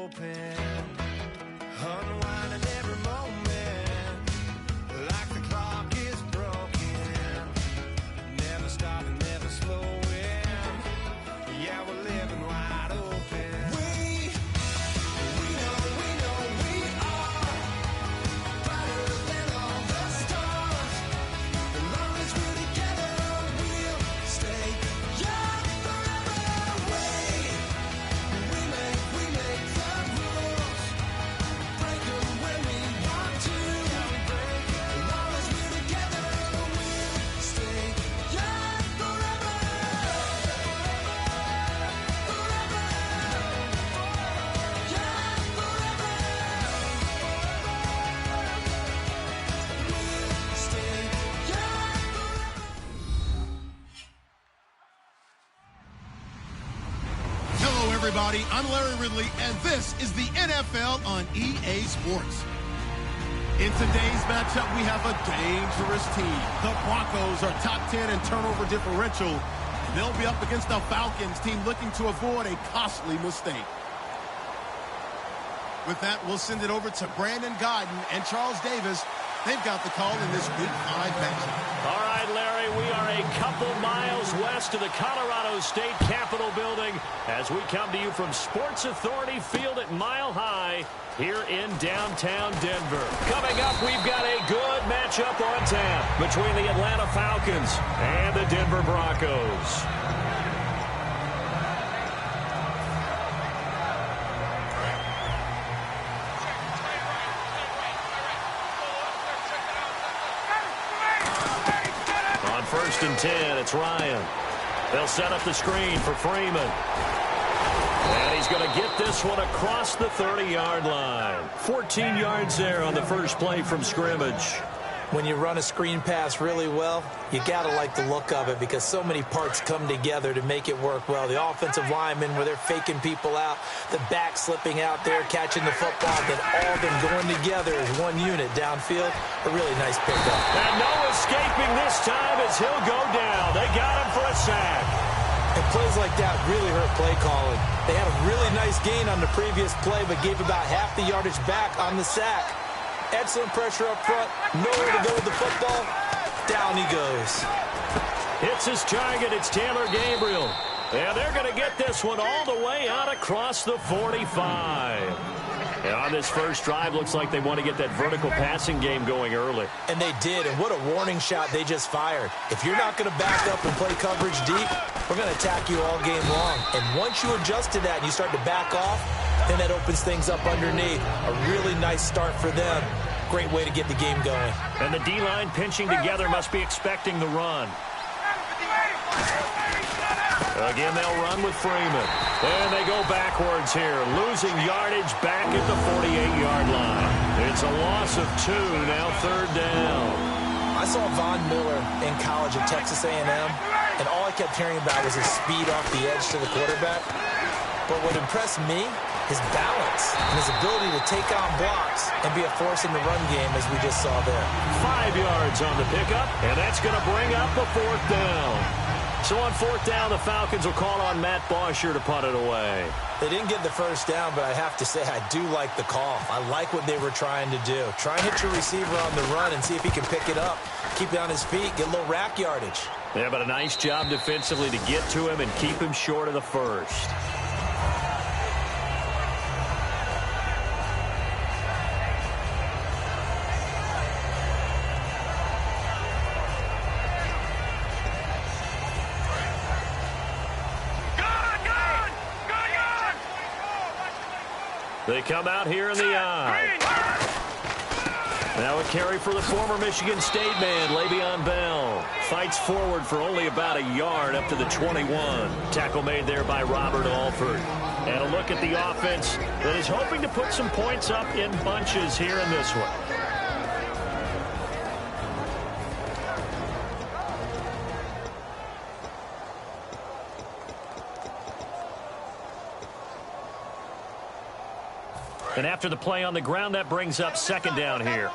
open, unwinding every moment, like the clock is broken, never stopping, never slowing. Yeah, we're living wide open. We know we are brighter than all the stars. As long as we're together, we'll stay young forever. We make the rules, break them when we want to. As long as we're together, we'll stay young forever. Hello, everybody. I'm Larry Ridley, and this is the NFL on EA Sports. In today's matchup, we have a dangerous team. The Broncos are top 10 in turnover differential, and they'll be up against the Falcons team looking to avoid a costly mistake. With that, we'll send it over to Brandon Godden and Charles Davis. They've got the call in this Week 5 matchup. All right, Larry, we are a couple miles west of the Colorado State Capitol building as we come to you from Sports Authority Field at Mile High here in downtown Denver. Coming up, we've got a good matchup on tap between the Atlanta Falcons and the Denver Broncos. On 1st and 10, it's Ryan. They'll set up the screen for Freeman. And he's going to get this one across the 30-yard line. 14 yards there on the first play from scrimmage. When you run a screen pass really well, you got to like the look of it because so many parts come together to make it work well. The offensive linemen, where they're faking people out, the back slipping out there, catching the football, then all of them going together as one unit downfield. A really nice pickup. And no escaping this time as he'll go down. They got him for a sack. And plays like that really hurt play calling. They had a really nice gain on the previous play, but gave about half the yardage back on the sack. Excellent pressure up front. Nowhere to go with the football. Down he goes. Hits his target. It's Taylor Gabriel. And they're going to get this one all the way out across the 45. And on this first drive, looks like they want to get that vertical passing game going early. And they did, and what a warning shot they just fired. If you're not going to back up and play coverage deep, we're going to attack you all game long. And once you adjust to that and you start to back off, then that opens things up underneath. A really nice start for them. Great way to get the game going. And the D-line pinching together must be expecting the run. Again, they'll run with Freeman. And they go backwards here, losing yardage back at the 48-yard line. It's a loss of 2, now 3rd down. I saw Von Miller in college at Texas A&M, and all I kept hearing about was his speed off the edge to the quarterback. But what impressed me, his balance and his ability to take on blocks and be a force in the run game, as we just saw there. 5 yards on the pickup, and that's going to bring up the 4th down. So on 4th down, the Falcons will call on Matt Bosher to punt it away. They didn't get the first down, but I have to say I do like the call. I like what they were trying to do. Try and hit your receiver on the run and see if he can pick it up. Keep it on his feet, get a little rack yardage. Yeah, but a nice job defensively to get to him and keep him short of the first. They come out here in the eye. Now a carry for the former Michigan State man, Le'Veon Bell. Fights forward for only about a yard up to the 21. Tackle made there by Robert Alford. And a look at the offense that is hoping to put some points up in bunches here in this one. And after the play on the ground, that brings up 2nd down here.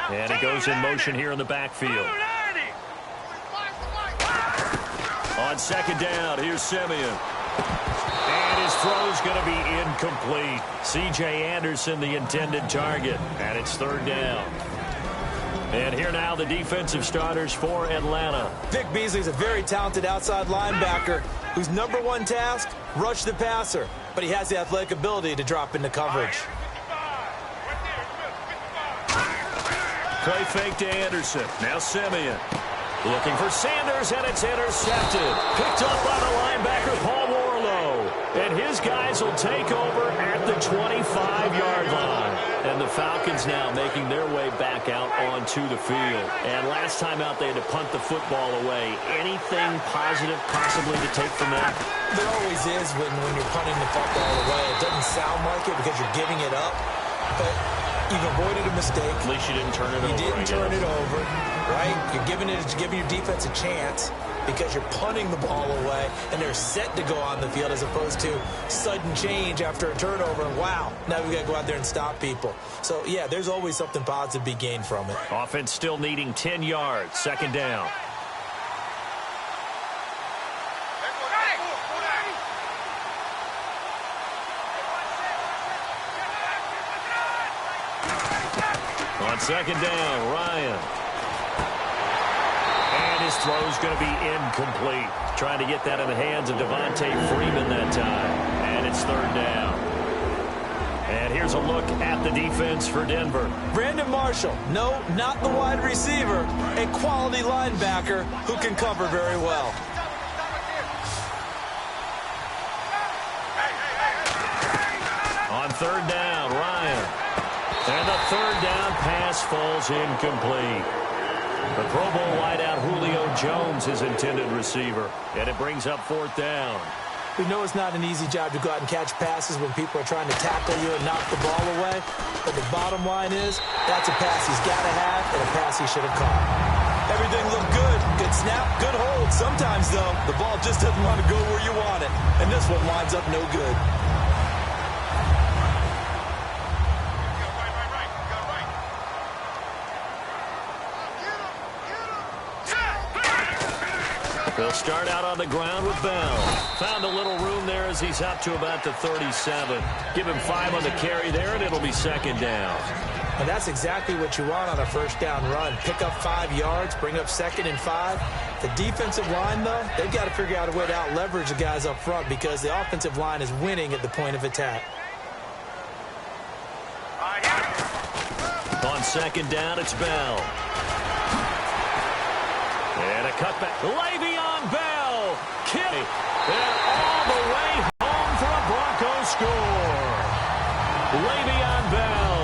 And he goes in motion here in the backfield. On 2nd down, here's Simeon. And his throw's going to be incomplete. C.J. Anderson, the intended target. And it's third down. And here now the defensive starters for Atlanta. Vic Beasley's a very talented outside linebacker whose number one task, rush the passer. But he has the athletic ability to drop into coverage. Play fake to Anderson. Now Simeon. Looking for Sanders, and it's intercepted. Picked up by the linebacker, Paul Warlow. And his guys will take over at the 25-yard line. And the Falcons now making their way back out onto the field. And last time out, they had to punt the football away. Anything positive possibly to take from that? There always is when you're punting the football away. It doesn't sound like it because you're giving it up. But you've avoided a mistake. At least you didn't turn it over. You didn't turn it over, right? You're giving your defense a chance because you're punting the ball away, and they're set to go on the field as opposed to sudden change after a turnover. And wow, now we've got to go out there and stop people. So, yeah, there's always something positive to be gained from it. Offense still needing 10 yards. Second down. On second down, Ryan. And his throw's going to be incomplete. Trying to get that in the hands of Devontae Freeman that time. And it's third down. And here's a look at the defense for Denver. Brandon Marshall, no, not the wide receiver, a quality linebacker who can cover very well. On third down, Ryan. And the third down pass falls incomplete. The Pro Bowl wideout Julio Jones is intended receiver. And it brings up fourth down. We know it's not an easy job to go out and catch passes when people are trying to tackle you and knock the ball away. But the bottom line is, that's a pass he's got to have and a pass he should have caught. Everything looked good. Good snap, good hold. Sometimes, though, the ball just doesn't want to go where you want it. And this one winds up no good. They'll start out on the ground with Bell. Found a little room there as he's up to about the 37. Give him 5 on the carry there, and it'll be second down. And that's exactly what you want on a first down run. Pick up 5 yards, bring up second and 5. The defensive line, though, they've got to figure out a way to out-leverage the guys up front because the offensive line is winning at the point of attack. On second down, it's Bell. And a cutback. Le'Veon Bell. Kill. And all the way home for a Broncos score. Le'Veon Bell.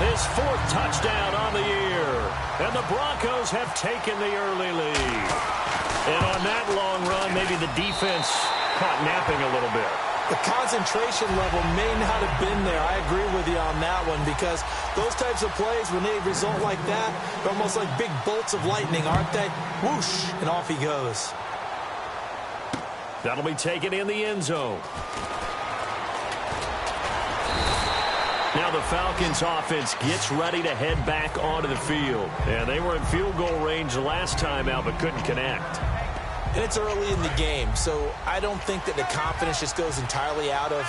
His 4th touchdown on the year. And the Broncos have taken the early lead. And on that long run, maybe the defense caught napping a little bit. The concentration level may not have been there. I agree with you on that one because those types of plays, when they result like that, they're almost like big bolts of lightning, aren't they? Whoosh, and off he goes. That'll be taken in the end zone. Now the Falcons offense gets ready to head back onto the field. And they were in field goal range the last time out but couldn't connect. And it's early in the game, so I don't think that the confidence just goes entirely out of,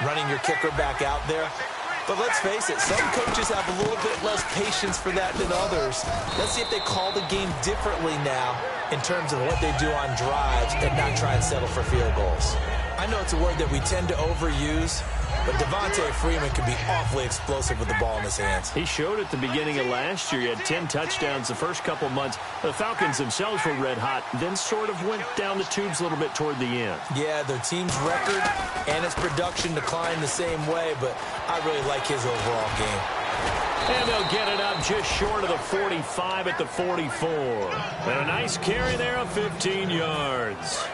running your kicker back out there. But let's face it, some coaches have a little bit less patience for that than others. Let's see if they call the game differently now in terms of what they do on drives and not try and settle for field goals. I know it's a word that we tend to overuse, but Devontae Freeman can be awfully explosive with the ball in his hands. He showed at the beginning of last year. He had 10 touchdowns the first couple months. The Falcons themselves were red hot, then sort of went down the tubes a little bit toward the end. Yeah, their team's record and its production declined the same way, but I really like his overall game. And they'll get it up just short of the 45 at the 44. And a nice carry there of 15 yards.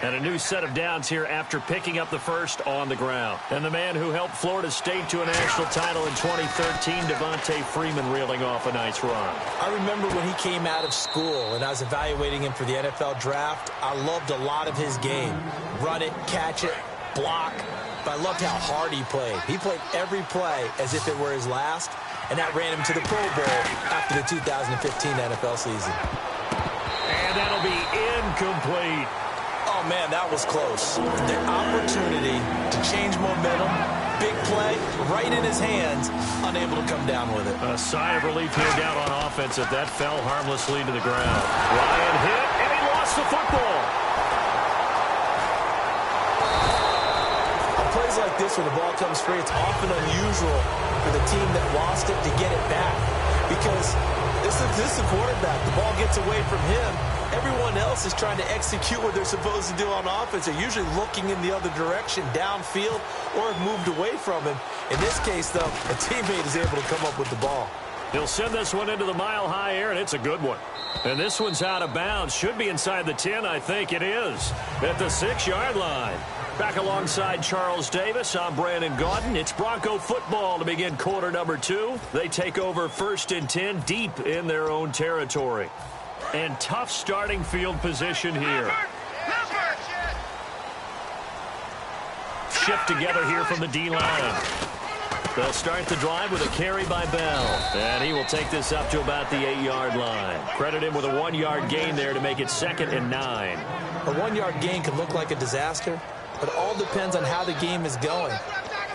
And a new set of downs here after picking up the first on the ground. And the man who helped Florida State to a national title in 2013, Devontae Freeman, reeling off a nice run. I remember when he came out of school and I was evaluating him for the NFL draft. I loved a lot of his game. Run it, catch it, block. But I loved how hard he played. He played every play as if it were his last. And that ran him to the Pro Bowl after the 2015 NFL season. And that'll be incomplete. Oh, Oh, man, that was close. The opportunity to change momentum, big play, right in his hands, unable to come down with it. A sigh of relief here down on offense if that fell harmlessly to the ground. Ryan hit, and he lost the football. On plays like this where the ball comes free, it's often unusual for the team that lost it to get it back because this is the quarterback. The ball gets away from him. Everyone else is trying to execute what they're supposed to do on offense. They're usually looking in the other direction, downfield, or have moved away from him. In this case, though, a teammate is able to come up with the ball. He'll send this one into the mile-high air, and it's a good one. And this one's out of bounds. Should be inside the 10, I think it is. At the 6-yard line. Back alongside Charles Davis, I'm Brandon Gaudin. It's Bronco football to begin quarter number 2. They take over 1st and 10 deep in their own territory. And tough starting field position here. Shift together here from the D-line. They'll start the drive with a carry by Bell. And he will take this up to about the 8-yard line. Credit him with a 1-yard gain there to make it 2nd and 9. A 1-yard gain can look like a disaster, but it all depends on how the game is going.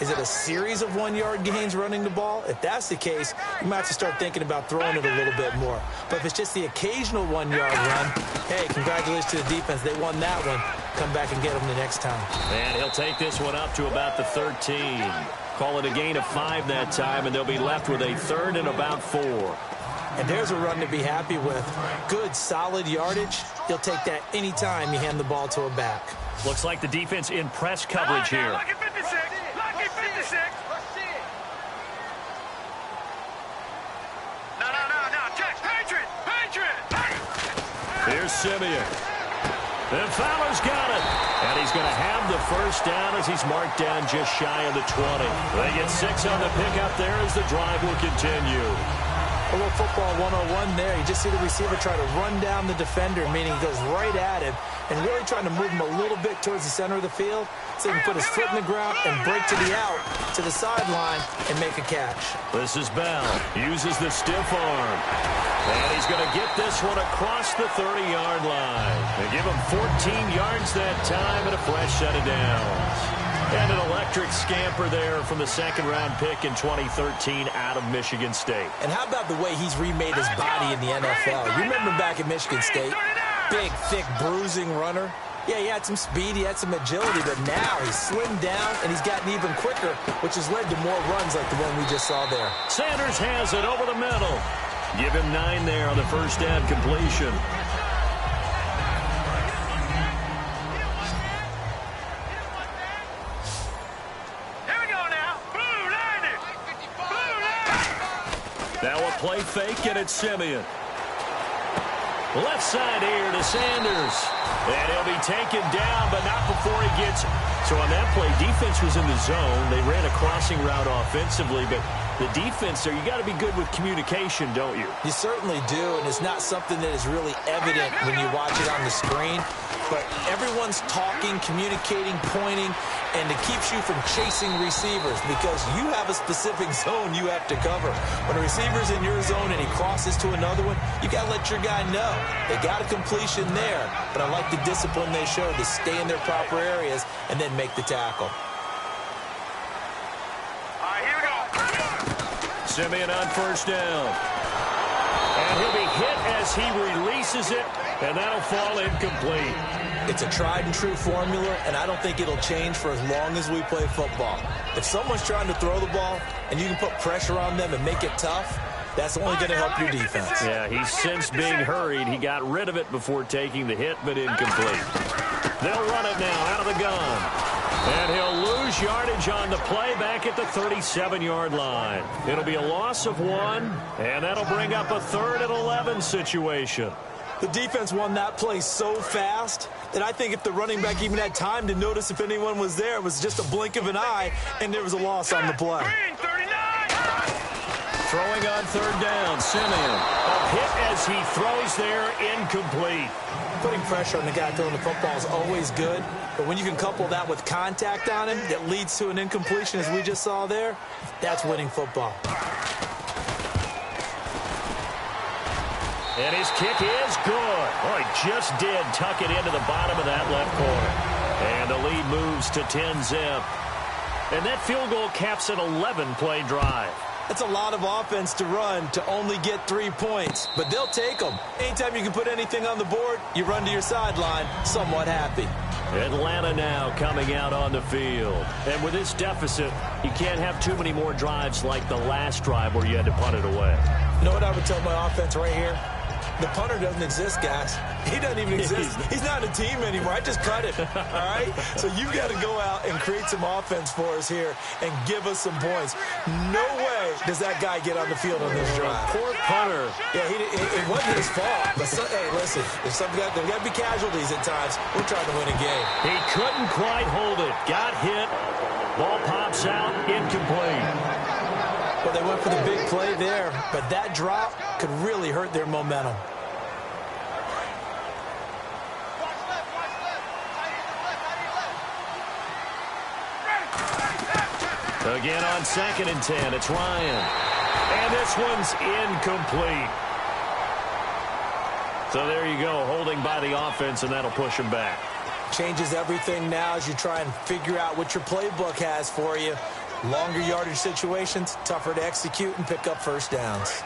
Is it a series of 1-yard gains running the ball? If that's the case, you might have to start thinking about throwing it a little bit more. But if it's just the occasional 1-yard run, hey, congratulations to the defense. They won that one. Come back and get them the next time. And he'll take this one up to about the 13. Call it a gain of 5 that time, and they'll be left with a 3rd and about 4. And there's a run to be happy with. Good, solid yardage. He'll take that any time you hand the ball to a back. Looks like the defense in press coverage here. Lucky 56. Lucky 56. No. Catch. Patriot. Here's Simeon. And Fowler's got it. And he's going to have the 1st down as he's marked down just shy of the 20. They get 6 on the pickup there as the drive will continue. A little football 101 there. You just see the receiver try to run down the defender, meaning he goes right at him and really trying to move him a little bit towards the center of the field so he can put his foot in the ground and break to the out, to the sideline, and make a catch. This is Bell. Uses the stiff arm. And he's going to get this one across the 30-yard line. They give him 14 yards that time and a fresh set of downs. And an electric scamper there from the 2nd-round pick in 2013 out of Michigan State. And how about the way he's remade his body in the NFL? You remember back at Michigan State? Big, thick, bruising runner. Yeah, he had some speed, he had some agility, but now he's slimmed down and he's gotten even quicker, which has led to more runs like the one we just saw there. Sanders has it over the middle. Give him 9 there on the 1st down completion. Now a play fake, and it's Simeon. Left side here to Sanders. And he'll be taken down, but not before he gets... So on that play, defense was in the zone. They ran a crossing route offensively, but the defense there, you got to be good with communication, don't you? You certainly do, and it's not something that is really evident when you watch it on the screen. But everyone's talking, communicating, pointing, and it keeps you from chasing receivers because you have a specific zone you have to cover. When a receiver's in your zone and he crosses to another one, you got to let your guy know. They got a completion there, but I like the discipline they showed to stay in their proper areas and then make the tackle. All right, here we go. Simeon on 1st down. And he'll be hit as he releases it, and that'll fall incomplete. It's a tried-and-true formula, and I don't think it'll change for as long as we play football. If someone's trying to throw the ball and you can put pressure on them and make it tough, that's only going to help your defense. Yeah, he's since being hurried. He got rid of it before taking the hit, but incomplete. They'll run it now out of the gun. And he'll lose yardage on the play back at the 37-yard line. It'll be a loss of 1, and that'll bring up a 3rd and 11 situation. The defense won that play so fast that I think if the running back even had time to notice if anyone was there, it was just a blink of an eye, and there was a loss on the play. Throwing on 3rd down, Simeon. A hit as he throws there, incomplete. Putting pressure on the guy throwing the football is always good, but when you can couple that with contact on him that leads to an incompletion as we just saw there, that's winning football. And his kick is good. Oh, he just did tuck it into the bottom of that left corner. And the lead moves to 10-zip. And that field goal caps an 11-play drive. That's a lot of offense to run to only get 3 points, but they'll take them. Anytime you can put anything on the board, you run to your sideline somewhat happy. Atlanta now coming out on the field. And with this deficit, you can't have too many more drives like the last drive where you had to punt it away. You know what I would tell my offense right here? The punter doesn't exist, guys. He doesn't even exist. He's not a team anymore. I just cut him, all right? So you've got to go out and create some offense for us here and give us some points. No way does that guy get on the field on this drive. Poor punter. Yeah, it wasn't his fault. But hey, listen, there's got to be casualties at times. We're trying to win a game. He couldn't quite hold it. Got hit. Ball pops out. Incomplete. Well, they went for the big play there, but that drop could really hurt their momentum. Again on 2nd and 10, it's Ryan. And this one's incomplete. So there you go, holding by the offense, and that'll push him back. Changes everything now as you try and figure out what your playbook has for you. Longer yardage situations, tougher to execute and pick up first downs.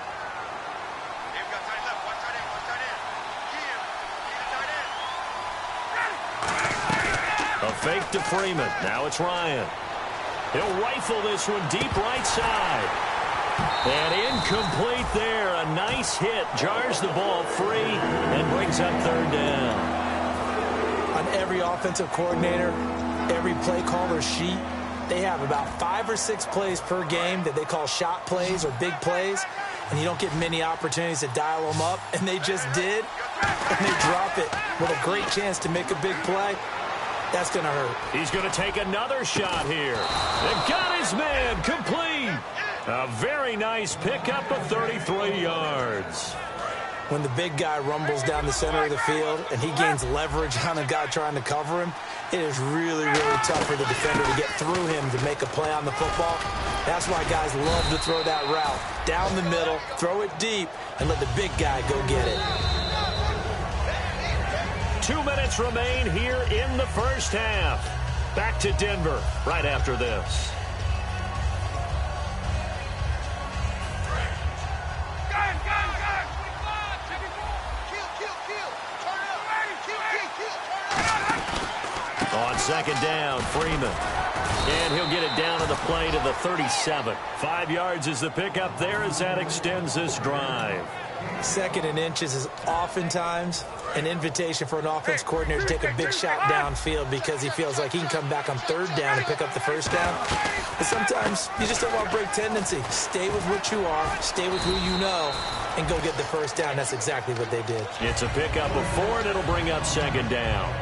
A fake to Freeman. Now it's Ryan. He'll rifle this one deep right side. And incomplete there. A nice hit. Jars the ball free and brings up 3rd down. On every offensive coordinator, every play caller sheet, they have about 5 or 6 plays per game that they call shot plays or big plays, and you don't get many opportunities to dial them up, and they just did, and they drop it with a great chance to make a big play. That's going to hurt. He's going to take another shot here. They've got his man complete. A very nice pickup of 33 yards. When the big guy rumbles down the center of the field and he gains leverage on a guy trying to cover him, it is really, really tough for the defender to get through him to make a play on the football. That's why guys love to throw that route. Down the middle, throw it deep, and let the big guy go get it. 2 minutes remain here in the first half. Back to Denver right after this. On 2nd down, Freeman. And he'll get it down to the play to the 37. 5 yards is the pickup there as that extends this drive. 2nd and inches is oftentimes an invitation for an offense coordinator to take a big shot downfield because he feels like he can come back on 3rd down and pick up the first down. But sometimes you just don't want to break tendency. Stay with what you are, stay with who you know, and go get the first down. That's exactly what they did. It's a pickup of 4, and it'll bring up 2nd down.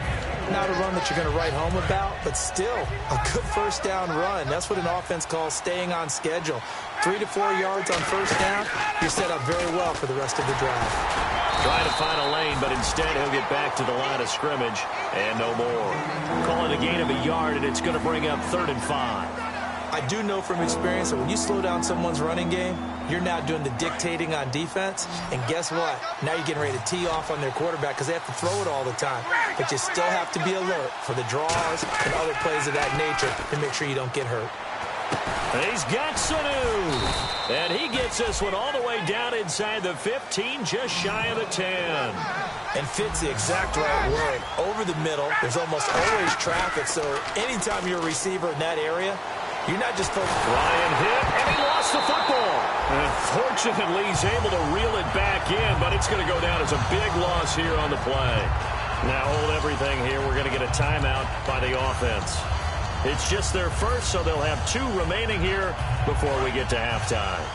Not a run that you're going to write home about, but still a good first down run. That's what an offense calls staying on schedule. 3 to 4 yards on first down, you're set up very well for the rest of the drive. Trying to find a lane, but instead he'll get back to the line of scrimmage and no more. Call it a gain of a yard, and it's going to bring up 3rd and 5. I do know from experience that when you slow down someone's running game, you're now doing the dictating on defense. And guess what? Now you're getting ready to tee off on their quarterback because they have to throw it all the time. But you still have to be alert for the draws and other plays of that nature to make sure you don't get hurt. He's got Sanu. And he gets this one all the way down inside the 15, just shy of the 10. And fits the exact right word. Over the middle, there's almost always traffic. So anytime you're a receiver in that area, you're not just focused. Ryan hit, and he lost the football. And fortunately, he's able to reel it back in, but it's going to go down as a big loss here on the play. Now hold everything here. We're going to get a timeout by the offense. It's just their first, so they'll have 2 remaining here before we get to halftime.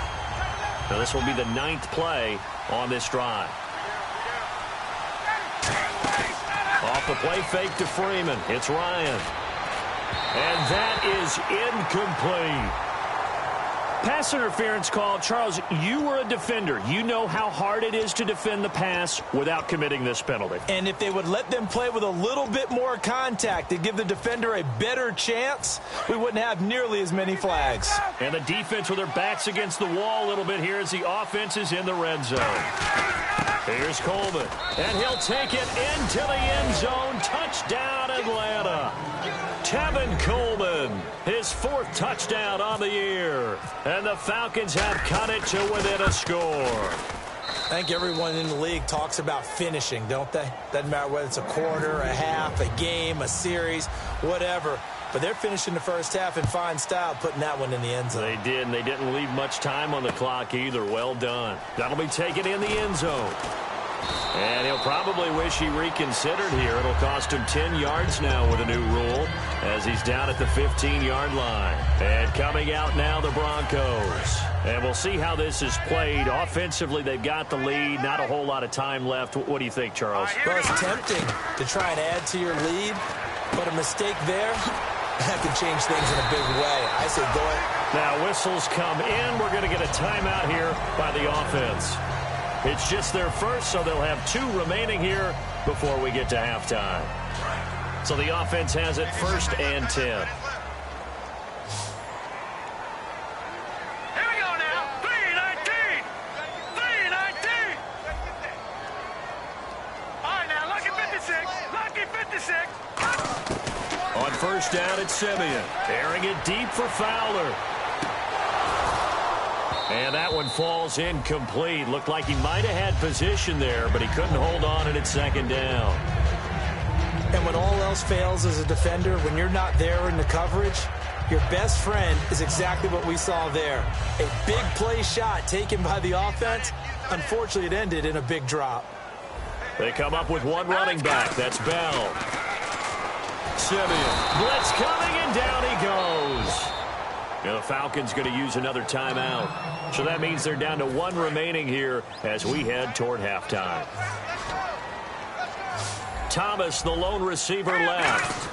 Now this will be the 9th play on this drive. Off the play fake to Freeman. It's Ryan. And that is incomplete. Pass interference call. Charles, you were a defender. You know how hard it is to defend the pass without committing this penalty. And if they would let them play with a little bit more contact to give the defender a better chance, we wouldn't have nearly as many flags. And the defense with their backs against the wall a little bit here as the offense is in the red zone. Here's Coleman, and he'll take it into the end zone. Touchdown, Atlanta. Tevin Coleman, his 4th touchdown on the year. And the Falcons have cut it to within a score. I think everyone in the league talks about finishing, don't they? Doesn't matter whether it's a quarter, a half, a game, a series, whatever. But they're finishing the first half in fine style, putting that one in the end zone. They did, and they didn't leave much time on the clock either. Well done. That'll be taken in the end zone. And he'll probably wish he reconsidered here. It'll cost him 10 yards now with a new rule as he's down at the 15-yard line. And coming out now, the Broncos. And we'll see how this is played. Offensively, they've got the lead. Not a whole lot of time left. What do you think, Charles? Well, it's tempting to try and add to your lead, but a mistake there, that can change things in a big way. I say go ahead. Now whistles come in. We're going to get a timeout here by the offense. It's just their first, so they'll have 2 remaining here before we get to halftime. So the offense has it 1st and 10. Here we go now. 3-19. 3-19. All right, now, lucky 56. Lucky 56. On 1st down, it's Simeon. Airing it deep for Fowler. And that one falls incomplete. Looked like he might have had position there, but he couldn't hold on it at 2nd down. And when all else fails as a defender, when you're not there in the coverage, your best friend is exactly what we saw there. A big play shot taken by the offense. Unfortunately, it ended in a big drop. They come up with 1 running back. That's Bell. Simeon. Blitz coming, and down he goes. And the Falcons going to use another timeout. So that means they're down to 1 remaining here as we head toward halftime. Thomas, the lone receiver, left.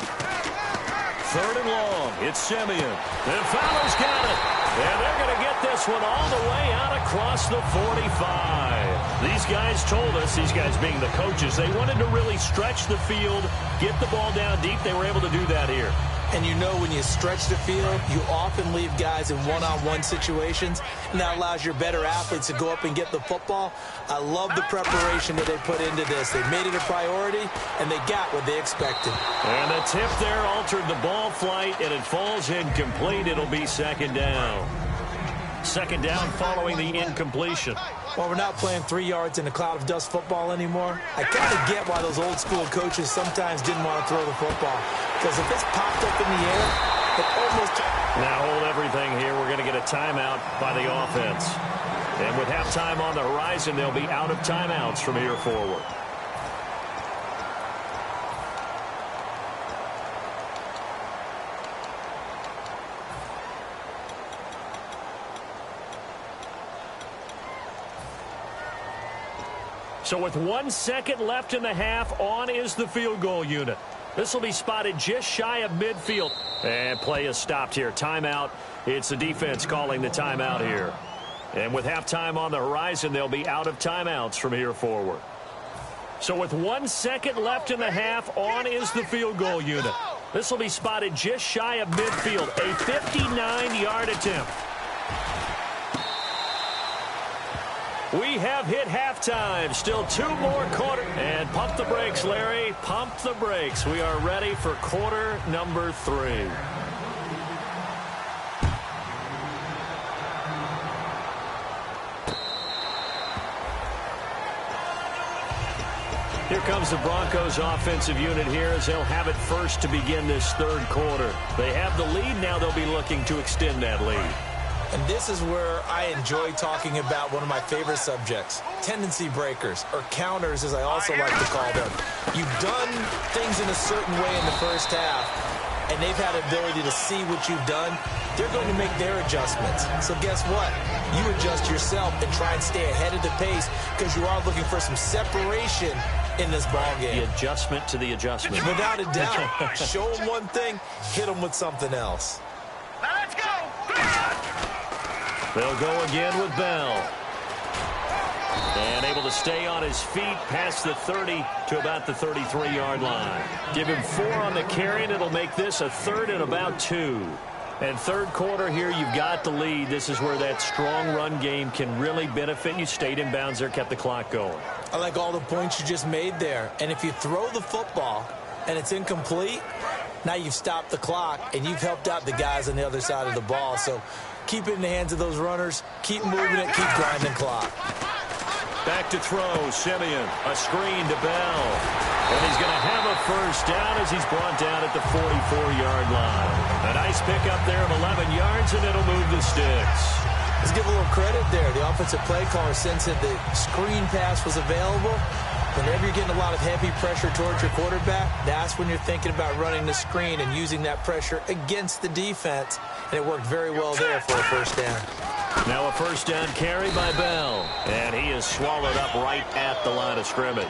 3rd and long. It's Simeon. And Fowler's got it. And they're going to get this one all the way out across the 45. These guys told us, these guys being the coaches, they wanted to really stretch the field, get the ball down deep. They were able to do that here. And you know when you stretch the field, you often leave guys in one-on-one situations, and that allows your better athletes to go up and get the football. I love the preparation that they put into this. They made it a priority, and they got what they expected. And the tip there altered the ball flight, and it falls incomplete. It'll be 2nd down. 2nd down following the incompletion. Well, we're not playing 3 yards in a cloud of dust football anymore. I kind of get why those old-school coaches sometimes didn't want to throw the football. Because if it's popped up in the air, it almost... Now hold everything here. We're going to get a timeout by the offense. And with halftime on the horizon, they'll be out of timeouts from here forward. So with 1 second left in the half, on is the field goal unit. This will be spotted just shy of midfield. And play is stopped here. Timeout. It's the defense calling the timeout here. And with halftime on the horizon, they'll be out of timeouts from here forward. So with 1 second left in the half, on is the field goal unit. This will be spotted just shy of midfield. A 59-yard attempt. We have hit halftime. Still 2 more quarters. And pump the brakes, Larry. Pump the brakes. We are ready for quarter number 3. Here comes the Broncos offensive unit here as they'll have it first to begin this 3rd quarter. They have the lead. Now they'll be looking to extend that lead. And this is where I enjoy talking about one of my favorite subjects, tendency breakers, or counters as I also like to call them. You've done things in a certain way in the first half, and they've had the ability to see what you've done. They're going to make their adjustments. So guess what? You adjust yourself and try and stay ahead of the pace because you are looking for some separation in this ball game. The adjustment to the adjustment. Without a doubt. Show them one thing, hit them with something else. Now let's go. They'll go again with Bell. And able to stay on his feet past the 30 to about the 33-yard line. Give him 4 on the carry, and it'll make this a 3rd and about 2. And third quarter here, you've got the lead. This is where that strong run game can really benefit you. Stayed in bounds there, kept the clock going. I like all the points you just made there. And if you throw the football and it's incomplete, now you've stopped the clock and you've helped out the guys on the other side of the ball. So keep it in the hands of those runners. Keep moving it. Keep grinding clock. Back to throw, Simeon. A screen to Bell. And he's going to have a first down as he's brought down at the 44-yard line. A nice pickup there of 11 yards, and it'll move the sticks. Let's give a little credit there. The offensive play caller sensed that the screen pass was available. Whenever you're getting a lot of heavy pressure towards your quarterback, that's when you're thinking about running the screen and using that pressure against the defense. And it worked very well there for a first down. Now a first down carry by Bell. And he is swallowed up right at the line of scrimmage.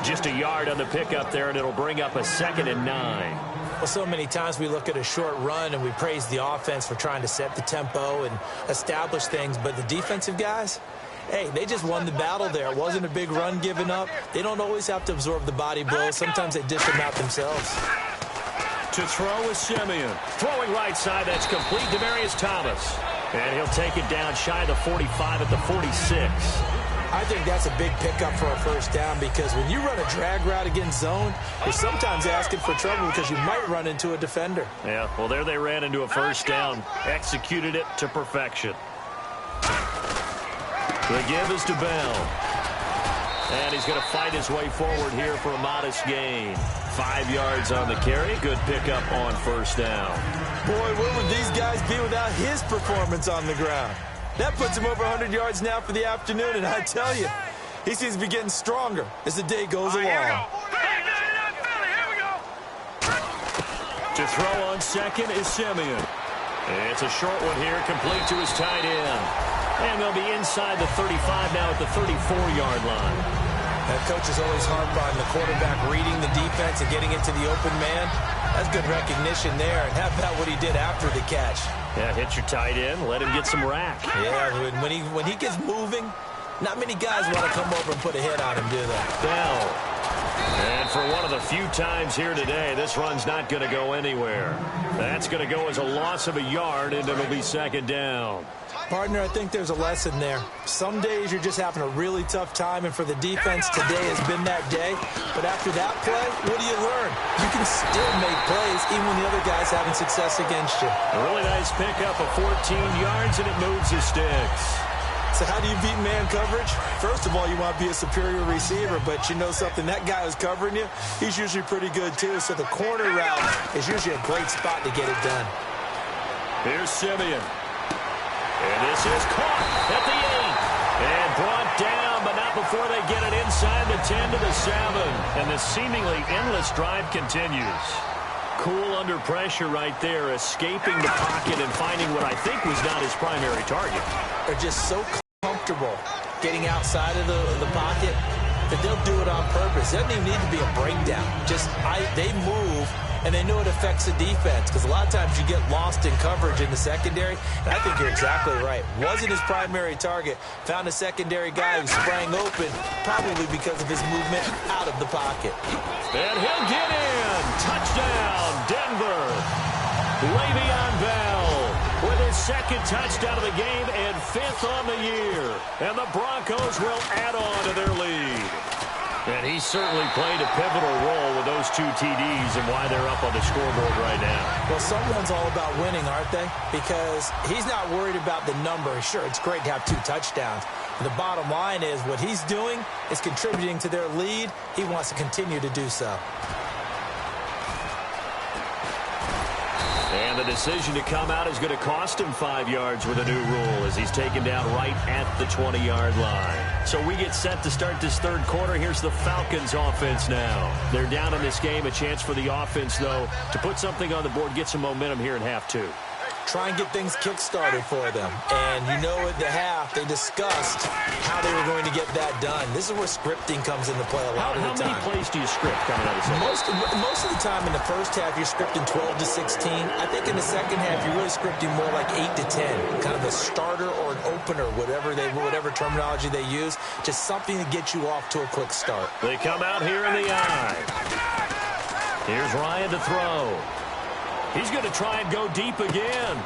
Just a yard on the pickup there, and it'll bring up a 2nd and 9. Well, so many times we look at a short run and we praise the offense for trying to set the tempo and establish things. But the defensive guys, hey, they just won the battle there. It wasn't a big run given up. They don't always have to absorb the body blows. Sometimes they dish them out themselves. To throw is Simeon. Throwing right side, that's complete. Demaryius Thomas. And he'll take it down shy of the 45 at the 46. I think that's a big pickup for a first down because when you run a drag route against zone, you're sometimes asking for trouble because you might run into a defender. Yeah, well, there they ran into a first down. Executed it to perfection. The give is to Bell. And he's going to fight his way forward here for a modest gain. 5 yards on the carry. Good pickup on first down. Boy, where would these guys be without his performance on the ground? That puts him over 100 yards now for the afternoon, and I tell you, he seems to be getting stronger as the day goes along. Here we go. To throw on second is Simeon. It's a short one here, complete to his tight end. And they'll be inside the 35 now at the 34-yard line. That coach is always harp on the quarterback reading the defense and getting into the open man. That's good recognition there. And how about what he did after the catch? Yeah, hit your tight end, let him get some rack. Yeah, when he gets moving, not many guys want to come over and put a hit on him, do they? Bell. And for one of the few times here today, this run's not going to go anywhere. That's going to go as a loss of a yard, and it'll be 2nd down. Partner, I think there's a lesson there. Some days you're just having a really tough time, and for the defense, today has been that day. But after that play, what do you learn? You can still make plays even when the other guy's having success against you. A really nice pickup of 14 yards, and it moves the sticks. So how do you beat man coverage? First of all, you want to be a superior receiver, but you know something, that guy who's covering you, he's usually pretty good too. So the corner route is usually a great spot to get it done. Here's Simeon. And this is caught at the 8. And brought down, but not before they get it inside the 10 to the 7. And the seemingly endless drive continues. Cool under pressure right there, escaping the pocket and finding what I think was not his primary target. They're just so comfortable getting outside of the pocket that they'll do it on purpose. It doesn't even need to be a breakdown. They move, and they know it affects the defense because a lot of times you get lost in coverage in the secondary, and I think you're exactly right. Wasn't his primary target. Found a secondary guy who sprang open, probably because of his movement out of the pocket. And he'll get in. Touchdown, Denver. Le'Veon Bell with his 2nd touchdown of the game and 5th on the year. And the Broncos will add on to their lead. And he certainly played a pivotal role with those 2 TDs and why they're up on the scoreboard right now. Well, someone's all about winning, aren't they? Because he's not worried about the number. Sure, it's great to have 2 touchdowns. But the bottom line is what he's doing is contributing to their lead. He wants to continue to do so. And the decision to come out is going to cost him 5 yards with a new rule as he's taken down right at the 20-yard line. So we get set to start this third quarter. Here's the Falcons offense now. They're down in this game. A chance for the offense, though, to put something on the board, get some momentum here in half 2. Try and get things kick-started for them. And you know at the half, they discussed how they were going to get that done. This is where scripting comes into play a lot of the time. How many plays do you script coming out of the second? Most of the time in the first half, you're scripting 12 to 16. I think in the second half, you're really scripting more like 8 to 10. Kind of a starter or an opener, whatever terminology they use. Just something to get you off to a quick start. They come out here in the eye. Here's Ryan to throw. He's going to try and go deep again.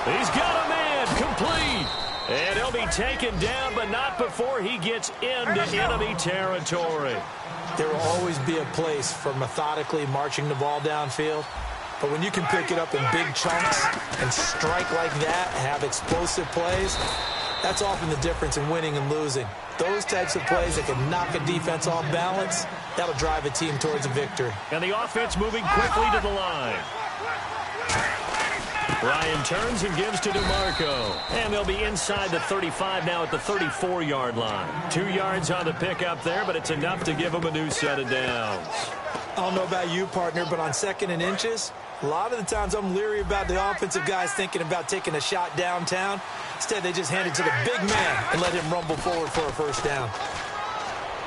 He's got a man, complete. And he'll be taken down, but not before he gets into enemy territory. There will always be a place for methodically marching the ball downfield. But when you can pick it up in big chunks and strike like that, have explosive plays, that's often the difference in winning and losing. Those types of plays that can knock a defense off balance, that'll drive a team towards a victory. And the offense moving quickly to the line. Ryan turns and gives to DeMarco. And they'll be inside the 35 now at the 34-yard line. 2 yards on the pickup there, but it's enough to give them a new set of downs. I don't know about you, partner, but on 2nd and inches, a lot of the times I'm leery about the offensive guys thinking about taking a shot downtown. Instead, they just hand it to the big man and let him rumble forward for a first down.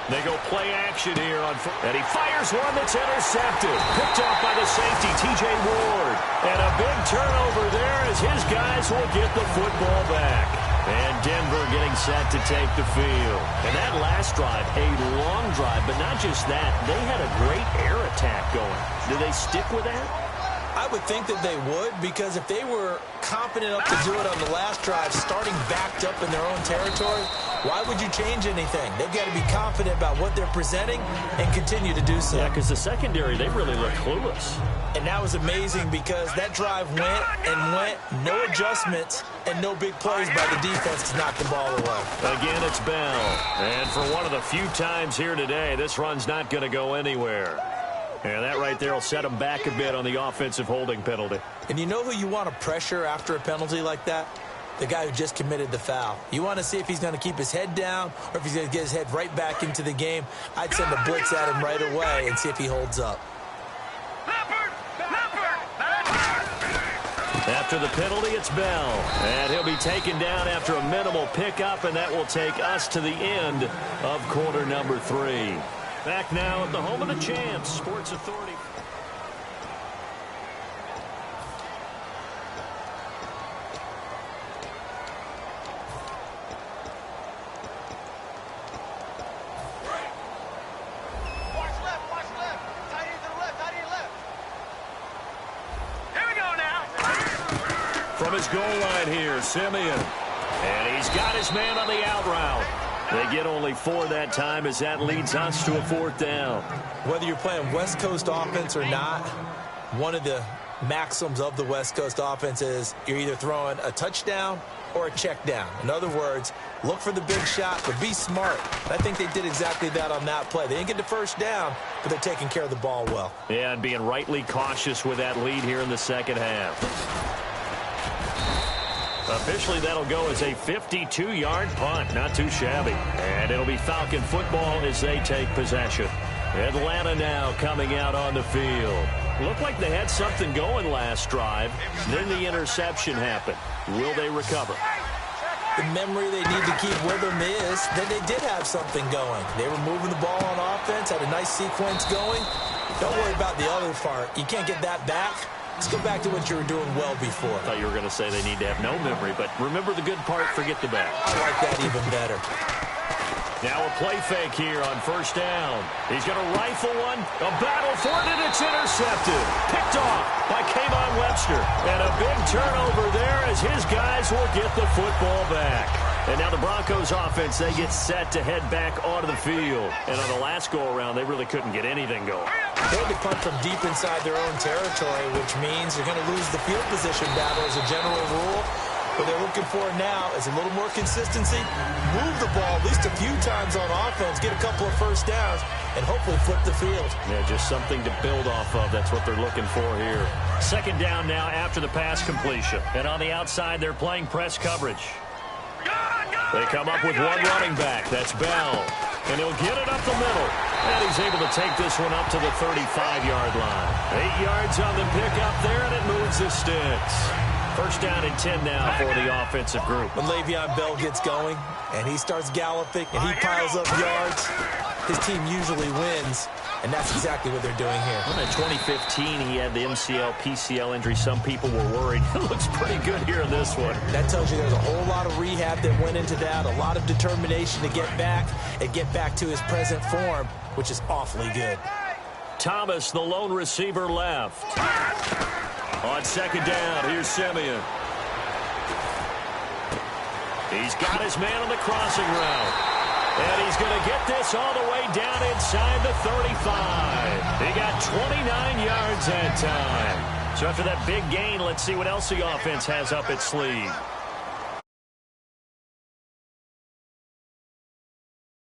They go play action here and he fires one that's intercepted. Picked off by the safety, T.J. Ward. And a big turnover there as his guys will get the football back. And Denver getting set to take the field. And that last drive, a long drive, but not just that. They had a great air attack going. Do they stick with that? I would think that they would, because if they were confident enough to do it on the last drive, starting backed up in their own territory, why would you change anything? They've got to be confident about what they're presenting and continue to do so. Yeah, because the secondary, they really look clueless. And that was amazing because that drive went and went, no adjustments, and no big plays by the defense to knock the ball away. Again, it's Bell. And for one of the few times here today, this run's not going to go anywhere. And that right there will set them back a bit on the offensive holding penalty. And you know who you want to pressure after a penalty like that? The guy who just committed the foul. You want to see if he's going to keep his head down or if he's going to get his head right back into the game. I'd send a blitz at him right away and see if he holds up. After the penalty, it's Bell. And he'll be taken down after a minimal pickup, and that will take us to the end of quarter number 3. Back now at the home of the champs, Sports Authority. From his goal line here, Simeon. And he's got his man on the out route. They get only 4 that time as that leads us to a 4th down. Whether you're playing West Coast offense or not, one of the maxims of the West Coast offense is you're either throwing a touchdown or a check down. In other words, look for the big shot, but be smart. I think they did exactly that on that play. They didn't get the first down, but they're taking care of the ball well. Yeah, and being rightly cautious with that lead here in the second half. Officially, that'll go as a 52-yard punt. Not too shabby. And it'll be Falcon football as they take possession. Atlanta now coming out on the field. Looked like they had something going last drive. Then the interception happened. Will they recover? The memory they need to keep with them is that they did have something going. They were moving the ball on offense, had a nice sequence going. Don't worry about the other part. You can't get that back. Let's go back to what you were doing well before. I thought you were going to say they need to have no memory, but remember the good part, forget the bad. I like that even better. Now a play fake here on first down. He's going to rifle one, a battle for it, and it's intercepted. Picked off by Kayvon Webster. And a big turnover there as his guys will get the football back. And now the Broncos offense, they get set to head back onto the field. And on the last go-around, they really couldn't get anything going. They had to punt from deep inside their own territory, which means they're going to lose the field position battle as a general rule. What they're looking for now is a little more consistency, move the ball at least a few times on offense, get a couple of first downs, and hopefully flip the field. Yeah, just something to build off of. That's what they're looking for here. Second down now after the pass completion. And on the outside, they're playing press coverage. They come up with one running back. That's Bell. And he'll get it up the middle. And he's able to take this one up to the 35-yard line. 8 yards on the pickup there, and it moves the sticks. First down and 10 now for the offensive group. When Le'Veon Bell gets going and he starts galloping and he piles up yards, his team usually wins. And that's exactly what they're doing here. Well, in 2015, he had the MCL, PCL injury. Some people were worried. It looks pretty good here in this one. That tells you there's a whole lot of rehab that went into that, a lot of determination to get back and get back to his present form, which is awfully good. Thomas, the lone receiver, left. On second down, here's Simeon. He's got his man on the crossing route. And he's going to get this all the way down inside the 35. He got 29 yards that time. So after that big gain, let's see what else the offense has up its sleeve.